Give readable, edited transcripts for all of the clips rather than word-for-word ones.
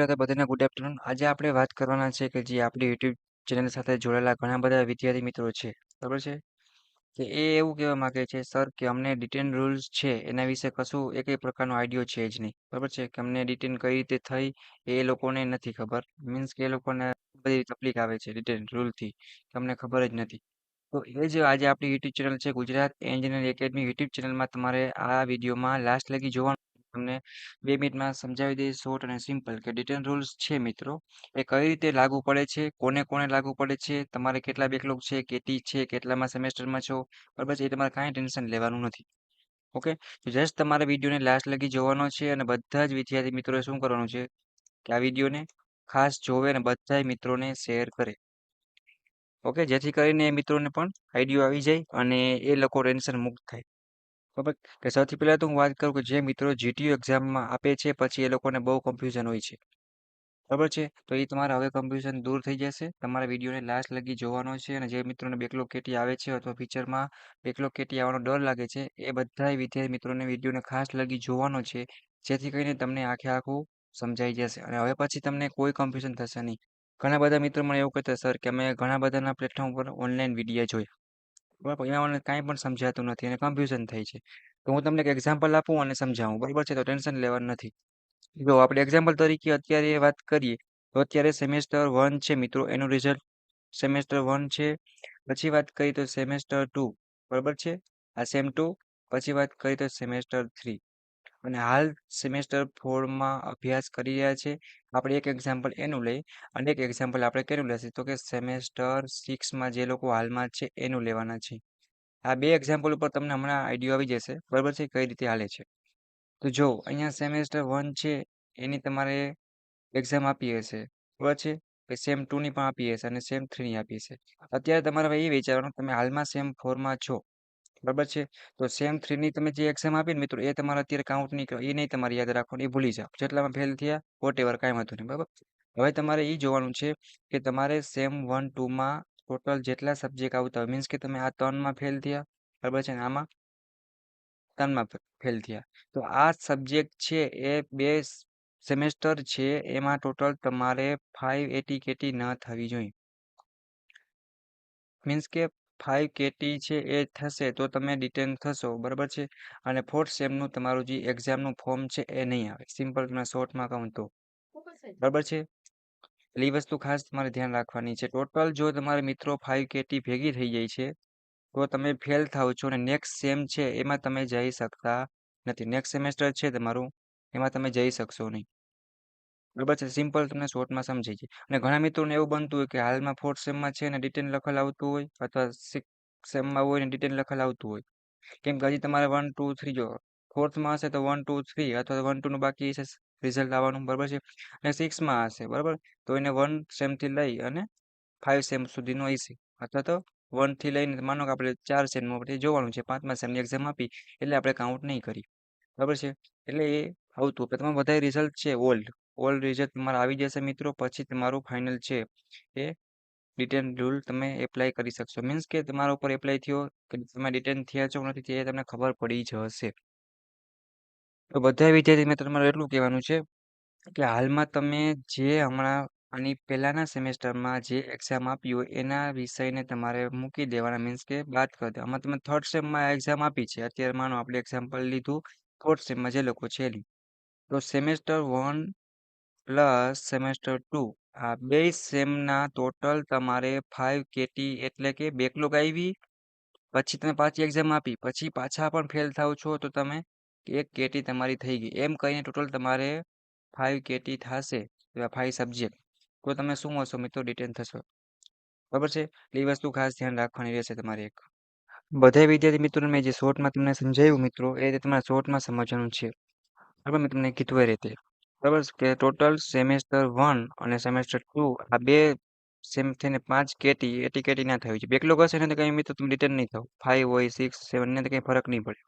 પહેલા તો બધાને ગુડ આફ્ટરનૂન. આજે આપણે વાત કરવાના છે કે જે આપણી યુટ્યુબ ચેનલ સાથે જોડાયેલા ઘણા બધા વિદ્યાર્થી મિત્રો છે. બરાબર છે કે એ એવું કહેવા માંગે છે સર કે અમને ડિટેન રૂલ્સ છે એના વિશે કશું એકેય પ્રકારનો આઈડિયો છે જ નહીં. બરાબર છે કે અમને ડિટેન કઈ રીતે થઈ એ લોકોને નથી ખબર. મીન્સ કે એ લોકોને બધી તકલીફ આવે છે ડિટેન રૂલથી કે અમને ખબર જ નથી. તો એ જ આજે આપણી યુટ્યુબ ચેનલ છે ગુજરાત એન્જિનિયર એકેડમી યુટ્યુબ ચેનલમાં તમારે આ વિડીયોમાં લાસ્ટ લગી જોવાનું. તમને 2 મિનિટમાં સમજાવી દઈશ શોર્ટ અને સિમ્પલ કે ડિટેન રૂલ્સ છે મિત્રો એ કઈ રીતે લાગુ પડે છે, કોને કોને લાગુ પડે છે, તમારે કેટલા બેકલોગ છે, કેટી છે, કેટલામાં સેમેસ્ટરમાં છો. બરાબર છે, એ તમારે કાંઈ ટેન્શન લેવાનું નથી. ઓકે, તો જસ્ટ તમારે વિડીયોને લાસ્ટ લગી જોવાનો છે અને બધા જ વિદ્યાર્થી મિત્રોએ શું કરવાનું છે કે આ વિડીયોને ખાસ જોવે અને બધા મિત્રોને શેર કરે. ઓકે, જેથી કરીને એ મિત્રોને પણ આઈડિયો આવી જાય અને એ લોકો ટેન્શન મુક્ત થાય. બરાબર કે સૌથી પહેલાં તો હું વાત કરું કે જે મિત્રો જીટીયુ એક્ઝામમાં આપે છે પછી એ લોકોને બહુ કન્ફ્યુઝન હોય છે. બરાબર છે, તો એ તમારે હવે કન્ફ્યુઝન દૂર થઈ જશે. તમારા વિડીયોને લાસ્ટ લગી જોવાનો છે અને જે મિત્રોને બેકલોગ કેટી આવે છે અથવા ફ્યુચરમાં બેકલોગ કેટી આવવાનો ડર લાગે છે એ બધા વિદ્યાર્થી મિત્રોને વિડીયોને ખાસ લગી જોવાનો છે, જેથી કરીને તમને આખે આખું સમજાઈ જશે અને હવે પછી તમને કોઈ કન્ફ્યુઝન થશે નહીં. ઘણા બધા મિત્રો મને એવું કહેતા સર કે અમે ઘણા બધાના પ્લેટફોર્મ પર ઓનલાઈન વિડીયો જોયા, બરાબર, એમાં મને કાંઈ પણ સમજાતું નથી અને કન્ફ્યુઝન થાય છે. તો હું તમને એક એક્ઝામ્પલ આપું અને સમજાવું. બરાબર છે, તો ટેન્શન લેવાનું નથી. જો આપણે એક્ઝામ્પલ તરીકે અત્યારે વાત કરીએ તો અત્યારે સેમેસ્ટર 1 છે મિત્રો, એનું રિઝલ્ટ સેમેસ્ટર 1 છે. પછી વાત કરીએ તો સેમેસ્ટર 2, બરાબર છે, આ સેમ 2. પછી વાત કરીએ તો સેમેસ્ટર 3 અને હાલ સેમેસ્ટર 4માં અભ્યાસ કરી રહ્યા છે. આપણે એક એક્ઝામ્પલ એનું લઈ અને એક એક્ઝામ્પલ આપણે કેનું લેશે તો કે સેમેસ્ટર 6માં જે લોકો હાલમાં છે એનું લેવાના છે. આ બે એક્ઝામ્પલ ઉપર તમને હમણાં આઈડિયો આવી જશે, બરાબર છે, કઈ રીતે હાલે છે. તો જો અહીંયા સેમેસ્ટર 1 છે એની તમારે એક્ઝામ આપી હશે, બરાબર છે, પછી સેમ 2ની પણ આપી હશે અને સેમ 3ની આપી હશે. અત્યારે તમારે એ વિચારવાનું તમે હાલમાં સેમ 4માં છો, બરાબર છે, તો સેમ 3ની તમે જે એક્ઝામ આપી ને મિત્રો એ તમારે અત્યારે કાઉન્ટ નહીં કરો, એ નહીં તમારે યાદ રાખવાનું, એ ભૂલી જાઓ. જેટલામાં ફેલ થયા વોટ એવર, કાંઈ વાંધો નહીં. બરાબર, હવે તમારે એ જોવાનું છે કે તમારે સેમ 1 2માં ટોટલ જેટલા સબ્જેક્ટ આવતા હોય, મીન્સ કે તમે આ 3માં ફેલ થયા, બરાબર છે, ને આમાં 3માં ફેલ થયા, તો આ સબ્જેક્ટ છે એ 2 સેમેસ્ટર છે એમાં ટોટલ તમારે 580 કેટી ન થવી જોઈએ. મીન્સ કે 5 કેટી છે એ થશે તો તમે ડિટેન થશો, બરાબર છે, અને 4th સેમનું તમારું જે એક્ઝામનું ફોર્મ છે એ નહીં આવે. સિમ્પલ તમને શોર્ટમાં કહું તો, બરાબર છે, એટલે એ વસ્તુ ખાસ તમારે ધ્યાન રાખવાની છે. ટોટલ જો તમારે મિત્રો 5 કેટી ભેગી થઈ જાય છે તો તમે ફેલ થાવ છો અને નેક્સ્ટ સેમ છે એમાં તમે જઈ શકતા નથી. નેક્સ્ટ સેમેસ્ટર છે તમારું એમાં તમે જઈ શકશો નહીં, બરાબર છે, સિમ્પલ તમને શોર્ટમાં સમજાઈ જાય. અને ઘણા મિત્રોને એવું બનતું હોય કે હાલમાં 4th સેમમાં છે ને ડિટેન લખેલ આવતું હોય અથવા 6th સેમમાં હોય ને ડિટેન લખેલ આવતું હોય, કેમ કે હજી તમારે 1 2 3 જો 4thમાં હશે તો 1 2 3 અથવા 1 2નું બાકી હશે રિઝલ્ટ આવવાનું, બરાબર છે, અને 6માં હશે, બરાબર, તો એને 1 સેમથી લઈ અને 5 સેમ સુધીનો હશે, અથવા તો 1થી લઈને માનો કે આપણે 4 સેમમાં આપણે જોવાનું છે, 5મા સેમની એક્ઝામ આપી એટલે આપણે કાઉન્ટ નહીં કરી, બરાબર છે. એટલે એ આવતું કે તમે બધા રિઝલ્ટ છે ઓલ્ડ રિઝલ્ટ તમારે આવી જશે મિત્રો, પછી તમારું ફાઇનલ છે એ ડિટેન રૂલ તમે એપ્લાય કરી શકશો. મીન્સ કે તમારા ઉપર એપ્લાય થયો કે તમે ડિટેન થયા છો નથી થયા એ તમને ખબર પડી જશે. તો બધા વિદ્યાર્થી મિત્રો તમારે એટલું કહેવાનું છે કે હાલમાં તમે જે હમણાં આની પહેલાના સેમેસ્ટરમાં જે એક્ઝામ આપી હોય એના વિષયને તમારે મૂકી દેવાના, મીન્સ કે બાદ કરી દો. આમાં તમે 3rd સેમમાં એક્ઝામ આપી છે, અત્યારે માનો આપણે એક્ઝામ્પલ લીધું 4th સેમમાં જે લોકો છે એની, તો સેમેસ્ટર 1 પ્લસ સેમેસ્ટર 2 આ 2 સેમના ટોટલ તમારે 5 કેટી એટલે કે બેકલોગ આવી, પછી તમે પાછી એક્ઝામ આપી પછી પાછા પણ ફેલ થાવ છો તો તમે 1 કેટી તમારી થઈ ગઈ, એમ કહીને ટોટલ તમારે 5 કેટી થશે, 5 સબ્જેક્ટ, તો તમે શું હશો મિત્રો ડિટેન થશો, બરાબર છે. એટલે એ વસ્તુ ખાસ ધ્યાન રાખવાની રહેશે તમારે. એક બધા વિદ્યાર્થી મિત્રોને મેં જે શોર્ટમાં તમને સમજાવ્યું મિત્રો એ રીતે તમારે શોર્ટમાં સમજવાનું છે, બરાબર, મેં તમને કીધું એ રીતે, બરાબર, કે ટોટલ સેમેસ્ટર 1 અને સેમેસ્ટર 2 આ 2 સેમ થઈને 5 કેટી ના થવી છે. બેકલોગ હશે ને તો કંઈ મિત્રો તમે રિટર્ન નહીં થાવ, 5 હોય 6 7 ને તો કંઈ ફરક નહીં પડે,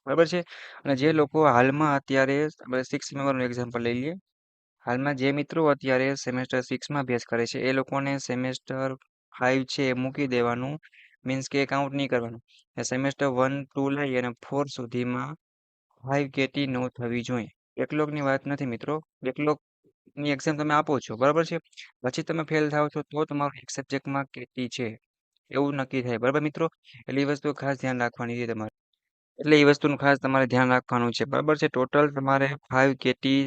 બરાબર છે. અને જે લોકો હાલમાં અત્યારે આપણે 6 મેમ્બરનું એક્ઝામ્પલ લઈ લઈએ, હાલમાં જે મિત્રો અત્યારે સેમેસ્ટર 6માં અભ્યાસ કરે છે એ લોકોને સેમેસ્ટર 5 છે એ મૂકી દેવાનું, મીન્સ કે કાઉન્ટ નહીં કરવાનું. સેમેસ્ટર 1 2 લઈ અને 4 સુધીમાં 5 કેટી નો થવી જોઈએ. બેકલોગની વાત નથી મિત્રો, બેકલોગ ની એક્ઝામ તમે આપો છો, બરાબર છે? પછી તમે ફેલ થાઓ છો તો તમારું એક સબ્જેક્ટમાં કેટી છે, એવું નક્કી થાય, બરાબર મિત્રો? એટલે એ વસ્તુ ખાસ ધ્યાન રાખવાની છે તમારે. એટલે એ વસ્તુનું ખાસ તમારે ધ્યાન રાખવાનું છે, બરાબર છે? ટોટલ તમારે 5 કેટી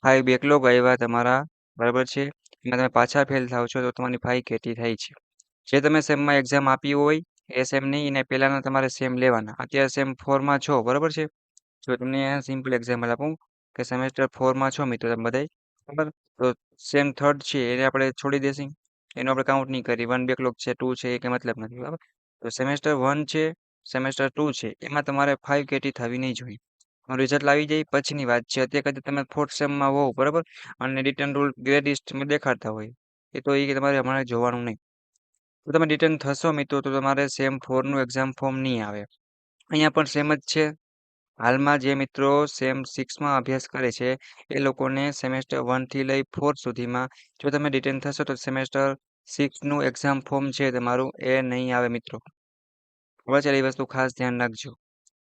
5 બેકલોગ આવ્યા તમારા, બરાબર છે? એમાં તમે પાછા ફેલ થાઓ છો તો તમારી 5 કેટી થાય છે. જે તમે સેમમાં એક્ઝામ આપી હોય એ સેમ નહીં ને પહેલાના તમારે સેમ લેવાના. અત્યારે સેમ 4 માં છો, બરાબર છે? જો તમને સિમ્પલ એક્ઝામ્પલ આપું કે સેમેસ્ટર 4 માં છો મિત્રો તમે બધાય, બરાબર? તો સેમ થર્ડ છે એને આપણે છોડી દેશું. એનો આપણે કાઉન્ટ નહીં કરીએ. 1 બેકલોગ છે, 2 છે એ કંઈ મતલબ નથી, બરાબર? તો સેમેસ્ટર 1 છે, સેમેસ્ટર 2 છે એમાં તમારે 5 કેટી થવી નહીં જોઈએ. રિઝલ્ટ આવી જાય પછીની વાત છે. અત્યારે કદાચ તમે ફોર્થ સેમમાં હોવ, બરાબર? અને રિટર્ન રૂલ ગ્રેડ લિસ્ટમાં દેખાડતા હોય એ તો એ તમારે અમારે જોવાનું નહીં. તો તમે રિટર્ન થશો મિત્રો તો તમારે સેમ 4 નું એક્ઝામ ફોર્મ નહીં આવે. અહીંયા પણ સેમ જ છે. હાલમાં જે મિત્રો સેમ 6 માં અભ્યાસ કરે છે એ લોકોને સેમેસ્ટર 1 થી લઈ 4 સુધીમાં જો તમે રિટર્ન થશો તો સેમેસ્ટર 6 નું એક્ઝામ ફોર્મ છે તમારું એ નહીં આવે મિત્રો. હવે ચાલો એ વસ્તુ ખાસ ધ્યાન રાખજો.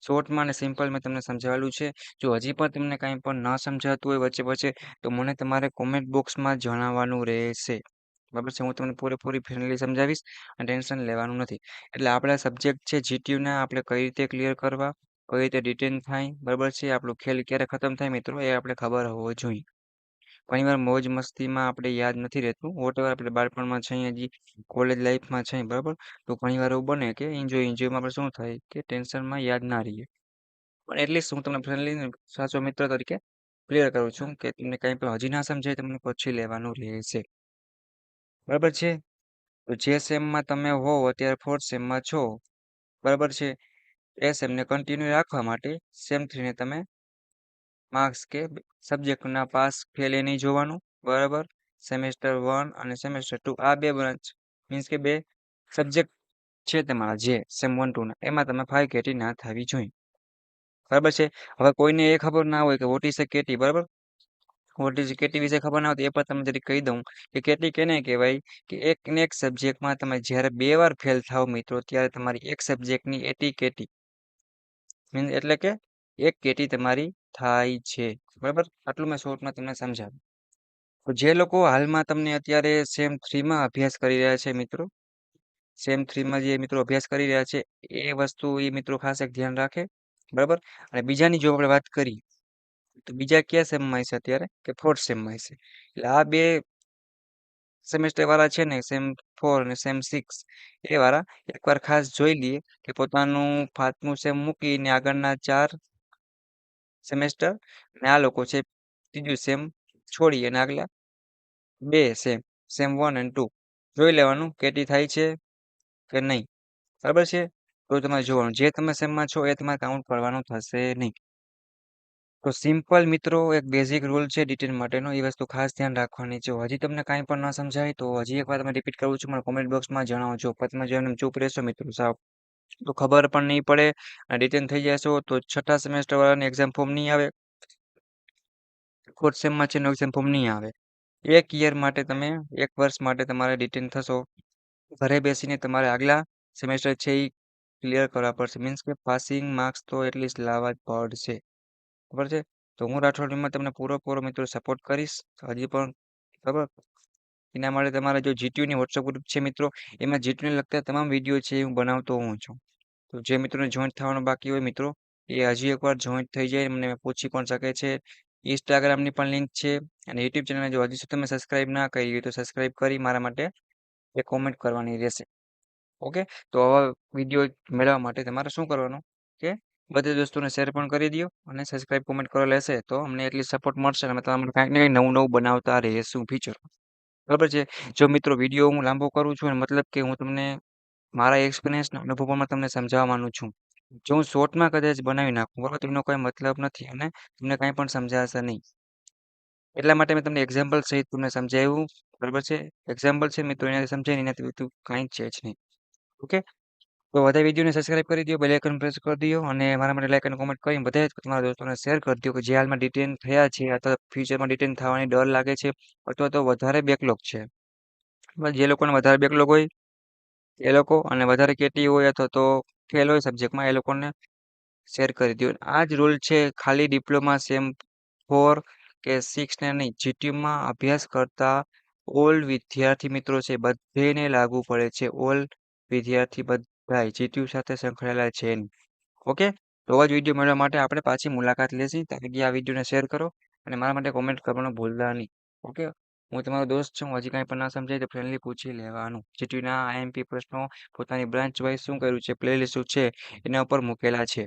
શોર્ટમાં અને સિમ્પલ મેં તમને સમજાવેલું છે. જો હજી પણ તમને કાંઈ પણ ન સમજાતું હોય વચ્ચે વચ્ચે તો મને તમારે કોમેન્ટ બોક્સમાં જણાવવાનું રહેશે. બરાબર છે? હું તમને પૂરેપૂરી ફેમિલી સમજાવીશ અને ટેન્શન લેવાનું નથી. એટલે આપણા સબ્જેક્ટ છે જીટીયુના આપણે કઈ રીતે ક્લિયર કરવા, કઈ રીતે ડિટેન થાય, બરાબર છે? આપણું ખેલ ક્યારે ખતમ થાય મિત્રો એ આપણે ખબર હોવો જોઈએ. ઘણીવાર મોજ મસ્તીમાં આપણે યાદ નથી રહેતું. વોટેવર આપણે બાળપણમાં છે હજી કોલેજ લાઈફમાં છે, બરાબર? તો ઘણીવાર એવું બને કે એન્જોયમાં આપણે શું થાય કે ટેન્શનમાં યાદ ના રહીએ. પણ એટલીસ્ટ હું તમને ફ્રેન્ડલી સાચો મિત્ર તરીકે ક્લિયર કરું છું કે તમને કંઈ પણ હજી ના સમજાય તમને પછી લેવાનું રહેશે. બરાબર છે? તો જે સેમમાં તમે હોવ અત્યારે ફોર્થ સેમમાં છો, બરાબર છે? એ સેમને કન્ટિન્યુ રાખવા માટે સેમ 3 ને તમે માર્ક્સ કે સબ્જેક્ટના પાસ ફેલ એ નહીં જોવાનું, બરાબર? સેમેસ્ટર 1 અને સેમેસ્ટર 2 આ બે બ્રાન્ચ મીન્સ કે બે સબ્જેક્ટ છે તમારા જે સેમ 1 2 ના એમાં તમે 5 કેટી ના થવી જોઈએ. બરાબર છે? હવે કોઈને એ ખબર ના હોય કે વોટ ઇઝ અ કેટી, બરાબર? વોટ ઇઝ કેટી વિશે ખબર ના હોય તો એ પણ તમને જરીક કહી દઉં કે કેટી કેને કહેવાય કે એક ને એક સબ્જેક્ટમાં તમે જ્યારે 2 વાર ફેલ થાવ મિત્રો ત્યારે તમારી એક સબ્જેક્ટની 80 કેટી મીન્સ એટલે કે એક કેટી તમારી થાય છે, બરાબર? આટલું મેં શોર્ટમાં તમને સમજાવ્યું. તો જે લોકો હાલમાં તમને અત્યારે સેમ 3 માં અભ્યાસ કરી રહ્યા છે મિત્રો, સેમ 3 માં જે મિત્રો અભ્યાસ કરી રહ્યા છે એ વસ્તુ એ મિત્રો ખાસ એક ધ્યાન રાખે, બરાબર? અને બીજાની જો આપણે વાત કરીએ તો બીજા કયા સેમમાં હશે અત્યારે કે ફોર્થ સેમમાં હશે. એટલે આ બે સેમેસ્ટર વાળા છે ને સેમ 4 અને સેમ 6 એ વાળા એકવાર ખાસ જોઈ લઈએ કે પોતાનું 5મું સેમ મૂકીને આગળના 4 સેમેસ્ટર અને આ લોકો છે ત્રીજું સેમ છોડી અને આગલા 2 સેમ સેમ 1 અને 2 જોઈ લેવાનું કેટી થાય છે કે નહીં, બરાબર છે? તો તમારે જોવાનું જે તમે સેમમાં છો એ તમારે કાઉન્ટ કરવાનું થશે નહીં. તો સિમ્પલ મિત્રો એક બેઝિક રૂલ છે ડિટેન માટેનો એ વસ્તુ ખાસ ધ્યાન રાખવાની છે. હજી તમને કાંઈ પણ ન સમજાય તો હજી એકવાર તમે રિપીટ કરું છું મને કોમેન્ટ બોક્સમાં જણાવજો. પછી જેમને ચૂપ રહેશો મિત્રો સાવ તો ખબર પણ નહીં પડે અને રિટર્ન થઈ જશો તો છઠ્ઠા સેમેસ્ટર વાળાની એક્ઝામ ફોર્મ નહીં આવે, ફોર્થ સેમમાં છે એનું એક્ઝામ ફોર્મ નહીં આવે. 1 યર માટે તમે 1 વર્ષ માટે તમારે રિટર્ન થશો. ઘરે બેસીને તમારે આગલા સેમેસ્ટર છે એ ક્લિયર કરવા પડશે મીન્સ કે પાસિંગ માર્ક્સ તો એટલીસ્ટ લાવવા જ પડશે. ખબર છે? તો હું રાઠોડમાં તમને પૂરેપૂરો મિત્રો સપોર્ટ કરીશ હજી પણ, બરાબર? એના માટે તમારા જો જીટીયુની વોટ્સઅપ ગ્રુપ છે મિત્રો એમાં જીટીયુને લગતા તમામ વિડીયો છે એ હું બનાવતો હોઉં છું. તો જે મિત્રોને જોઈન્ટ થવાનું બાકી હોય મિત્રો એ હજી એકવાર જોઈન્ટ થઈ જાય મને પૂછી પણ શકે છે. ઇન્સ્ટાગ્રામની પણ લિંક છે અને યુટ્યુબ ચેનલ જો હજી સુધી તમે સબસ્ક્રાઇબ ના કરી હોય તો સબસ્ક્રાઇબ કરી મારા માટે એ કોમેન્ટ કરવાની રહેશે. ઓકે? તો આવા વિડીયો મેળવવા માટે તમારે શું કરવાનું કે બધા દોસ્તોને શેર પણ કરી દો અને સબસ્ક્રાઇબ કોમેન્ટ કરવા લેશે તો અમને એટલી સપોર્ટ મળશે અને અમે તમારે કાંઈક ને કંઈક નવું નવું બનાવતા રહીશું ફીચર, બરાબર છે? જો મિત્રો વિડીયો હું લાંબો કરું છું એનો મતલબ કે હું તમને મારા એક્સપિરિયન્સના અનુભવોમાં તમને સમજાવવાનું છું. જો હું શોર્ટમાં કદાચ બનાવી નાખું બરાબર તો એનો કોઈ મતલબ નથી અને તમને કાંઈ પણ સમજાશે નહીં. એટલા માટે મેં તમને એક્ઝામ્પલ સહિત તમને સમજાવ્યું, બરાબર છે? એક્ઝામ્પલ છે મિત્રો એનાથી સમજાય ને એનાથી વધુ કાંઈ છે જ નહીં. ઓકે? તો બધા વિડીયોને સબસ્ક્રાઇબ કરી દો, બેલ આઇકન પ્રેસ કરી દો અને મારા માટે લાઈક અને કોમેન્ટ કરીને બધા જ તમારા દોસ્તોને શેર કરી દો કે જે હાલમાં ડિટેન થયા છે અથવા ફ્યુચરમાં ડિટેન થવાની ડર લાગે છે અથવા તો વધારે બેકલોગ છે. બસ જે લોકોને વધારે બેકલોગ હોય એ લોકો અને વધારે કેટી હોય અથવા તો ફેલ હોય સબ્જેક્ટમાં એ લોકોને શેર કરી દો. આ જ રૂલ છે ખાલી ડિપ્લોમા સેમ 4 કે 6 ને નહીં, જીટીયુમાં અભ્યાસ કરતા ઓલ વિદ્યાર્થી મિત્રો છે બધેને લાગુ પડે છે. ઓલ વિદ્યાર્થી બધાય જીટીયુ સાથે સંકળાયેલા છે. ઓકે, તો આવા જ વિડીયો મેળવવા માટે આપણે પાછી મુલાકાત લેશી. તાકી આ વિડીયોને શેર કરો અને મારા માટે કોમેન્ટ કરવાનું ભૂલતા નહીં. ઓકે, હું તમારો દોસ્ત છું. હજી કાંઈ પણ ના સમજાય તો ફ્રેન્ડલી પૂછી લેવાનું. જીટીયુના આઈએમપી પ્રશ્નો પોતાની બ્રાન્ચ વાઇઝ શું કર્યું છે, પ્લેલિસ્ટ શું છે એના ઉપર મૂકેલા છે.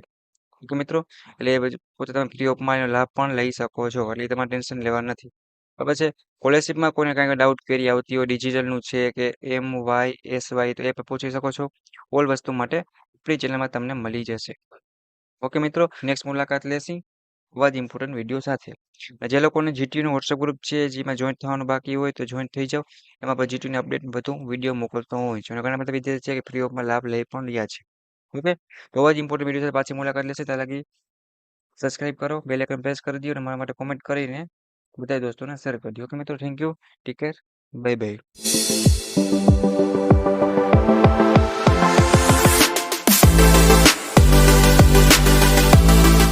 ઓકે મિત્રો, એટલે એ બધું પોતે તમે ફ્રી ઓફમાં એનો લાભ પણ લઈ શકો છો. એટલે તમારે ટેન્શન લેવા નથી. ખબર છે, સ્કોલરશીપમાં કોઈને કાંઈ ડાઉટ કરી આવતી હોય, ડિજિટલનું છે કે MYSY, તો એ પણ પૂછી શકો છો. ઓલ વસ્તુ માટે આપણી ચેનલમાં તમને મળી જશે. ઓકે મિત્રો, નેક્સ્ટ મુલાકાત લેશી આવા જ ઇમ્પોર્ટન્ટ વિડીયો સાથે. અને જે લોકોને જીટીયુનું વોટ્સઅપ ગ્રુપ છે જેમાં જોઈન્ટ થવાનું બાકી હોય તો જોઈન્ટ થઈ જાઓ. એમાં પછી જીટીયુની અપડેટ બધું વિડીયો મોકલતો હોય છે. અને ઘણા બધા વિદ્યાર્થી છે કે ફ્રી ઓફમાં લાભ લઈ પણ રહ્યા છે. ઓકે, તો આવા જ ઇમ્પોર્ટન્ટ વિડીયો સાથે પાછી મુલાકાત લેશે. ત્યાં લગી સબસ્ક્રાઇબ કરો, બેલ આઇકન પ્રેસ કરી દો અને મારા માટે કોમેન્ટ કરીને બધા દોસ્તોને શેર કરી દો. ઓકે મિત્રો, thank you, take care, bye bye.